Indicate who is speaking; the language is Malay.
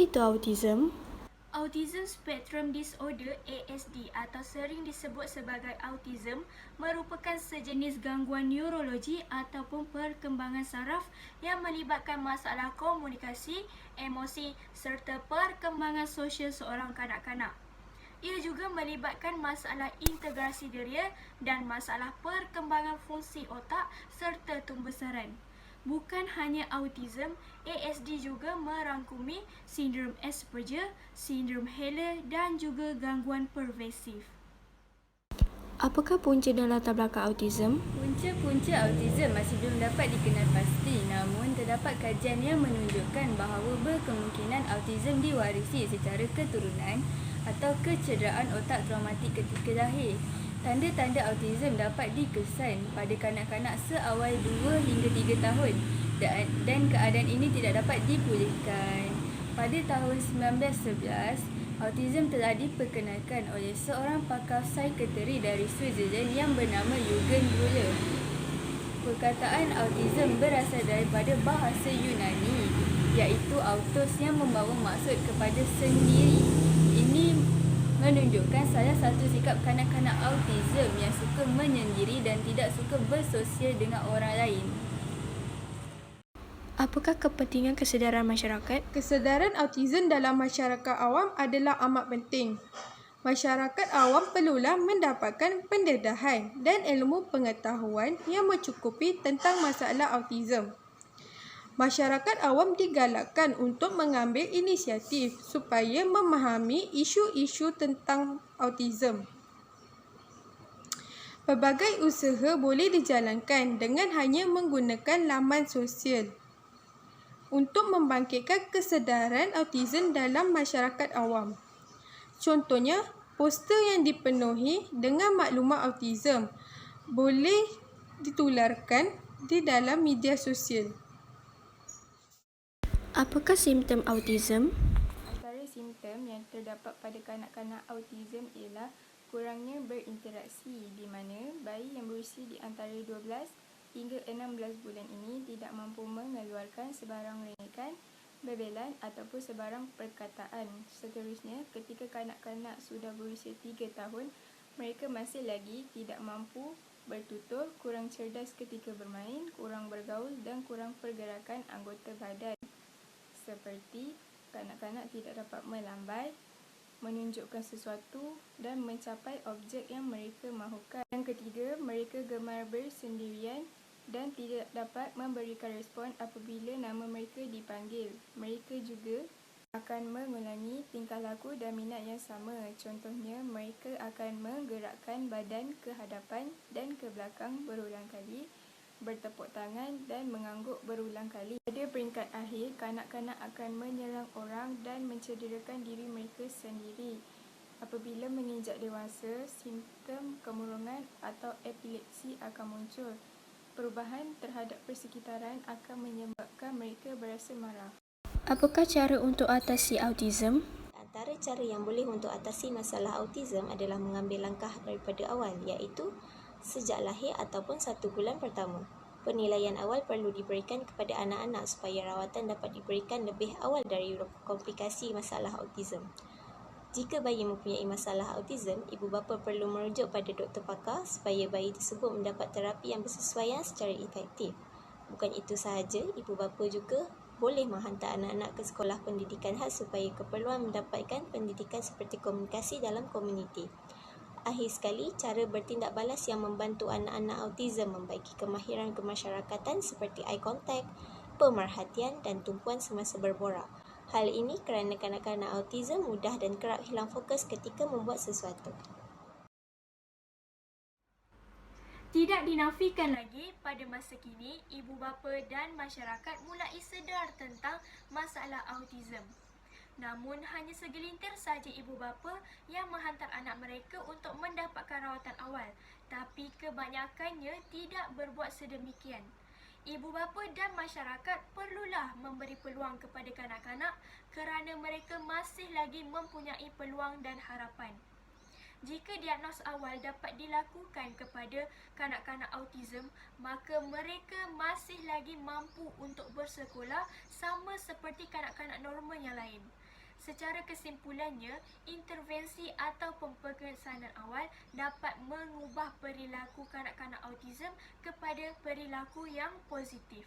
Speaker 1: itu autism?
Speaker 2: Autism Spectrum Disorder (ASD) atau sering disebut sebagai autism merupakan sejenis gangguan neurologi ataupun perkembangan saraf yang melibatkan masalah komunikasi, emosi serta perkembangan sosial seorang kanak-kanak. Ia juga melibatkan masalah integrasi diri dan masalah perkembangan fungsi otak serta tumbesaran. Bukan hanya autism, ASD juga merangkumi sindrom Asperger, sindrom Haller dan juga gangguan pervasif.
Speaker 1: Apakah punca dan latar belakang autism?
Speaker 3: Punca-punca autism masih belum dapat dikenal pasti, namun terdapat kajian yang menunjukkan bahawa berkemungkinan autism diwarisi secara keturunan atau kecederaan otak traumatik ketika lahir. Tanda-tanda autism dapat dikesan pada kanak-kanak seawal 2 hingga 3 tahun dan keadaan ini tidak dapat dipulihkan. Pada tahun 1911, autism telah diperkenalkan oleh seorang pakar psikiatri dari Switzerland yang bernama Jürgen Breuer. Perkataan autism berasal daripada bahasa Yunani, iaitu autos yang membawa maksud kepada sendiri. Ini menunjukkan salah satu sikap kanak-kanak autism yang suka menyendiri dan tidak suka bersosial dengan orang lain.
Speaker 1: Apakah kepentingan kesedaran masyarakat?
Speaker 4: Kesedaran autism dalam masyarakat awam adalah amat penting. Masyarakat awam perlulah mendapatkan pendedahan dan ilmu pengetahuan yang mencukupi tentang masalah autism. Masyarakat awam digalakkan untuk mengambil inisiatif supaya memahami isu-isu tentang autism. Pelbagai usaha boleh dijalankan dengan hanya menggunakan laman sosial untuk membangkitkan kesedaran autism dalam masyarakat awam. Contohnya, poster yang dipenuhi dengan maklumat autism boleh ditularkan di dalam media sosial.
Speaker 1: Apakah simptom autism?
Speaker 3: Antara simptom yang terdapat pada kanak-kanak autism ialah kurangnya berinteraksi, di mana bayi yang berusia di antara 12 hingga 16 bulan ini tidak mampu mengeluarkan sebarang rengekan, bebelan ataupun sebarang perkataan. Seterusnya, ketika kanak-kanak sudah berusia 3 tahun, mereka masih lagi tidak mampu bertutur, kurang cerdas ketika bermain, kurang bergaul dan kurang pergerakan anggota badan. Seperti kanak-kanak tidak dapat melambai, menunjukkan sesuatu dan mencapai objek yang mereka mahukan. Yang ketiga, mereka gemar bersendirian dan tidak dapat memberikan respon apabila nama mereka dipanggil. Mereka juga akan mengulangi tingkah laku dan minat yang sama. Contohnya, mereka akan menggerakkan badan ke hadapan dan ke belakang berulang kali, bertepuk tangan dan mengangguk berulang kali. Pada peringkat akhir, kanak-kanak akan menyerang orang dan mencederakan diri mereka sendiri. Apabila menginjak dewasa, simptom kemurungan atau epilepsi akan muncul. Perubahan terhadap persekitaran akan menyebabkan mereka berasa marah.
Speaker 1: Apakah cara untuk atasi autism?
Speaker 5: Antara cara yang boleh untuk atasi masalah autism adalah mengambil langkah daripada awal, iaitu sejak lahir ataupun 1 bulan pertama. Penilaian awal perlu diberikan kepada anak-anak supaya rawatan dapat diberikan lebih awal dari komplikasi masalah autism. Jika bayi mempunyai masalah autism, ibu bapa perlu merujuk pada doktor pakar supaya bayi tersebut mendapat terapi yang bersesuaian secara efektif. Bukan itu sahaja, ibu bapa juga boleh menghantar anak-anak ke sekolah pendidikan khas supaya keperluan mendapatkan pendidikan seperti komunikasi dalam komuniti. Akhir sekali, cara bertindak balas yang membantu anak-anak autism membaiki kemahiran kemasyarakatan seperti eye contact, pemerhatian dan tumpuan semasa berborak. Hal ini kerana kanak-kanak autism mudah dan kerap hilang fokus ketika membuat sesuatu.
Speaker 2: Tidak dinafikan lagi, pada masa kini, ibu bapa dan masyarakat mulai sedar tentang masalah autism. Namun, hanya segelintir saja ibu bapa yang menghantar anak mereka untuk mendapatkan rawatan awal, tapi kebanyakannya tidak berbuat sedemikian. Ibu bapa dan masyarakat perlulah memberi peluang kepada kanak-kanak kerana mereka masih lagi mempunyai peluang dan harapan. Jika diagnos awal dapat dilakukan kepada kanak-kanak autism, maka mereka masih lagi mampu untuk bersekolah sama seperti kanak-kanak normal yang lain. Secara kesimpulannya, intervensi atau pengesanan awal dapat mengubah perilaku kanak-kanak autism kepada perilaku yang positif.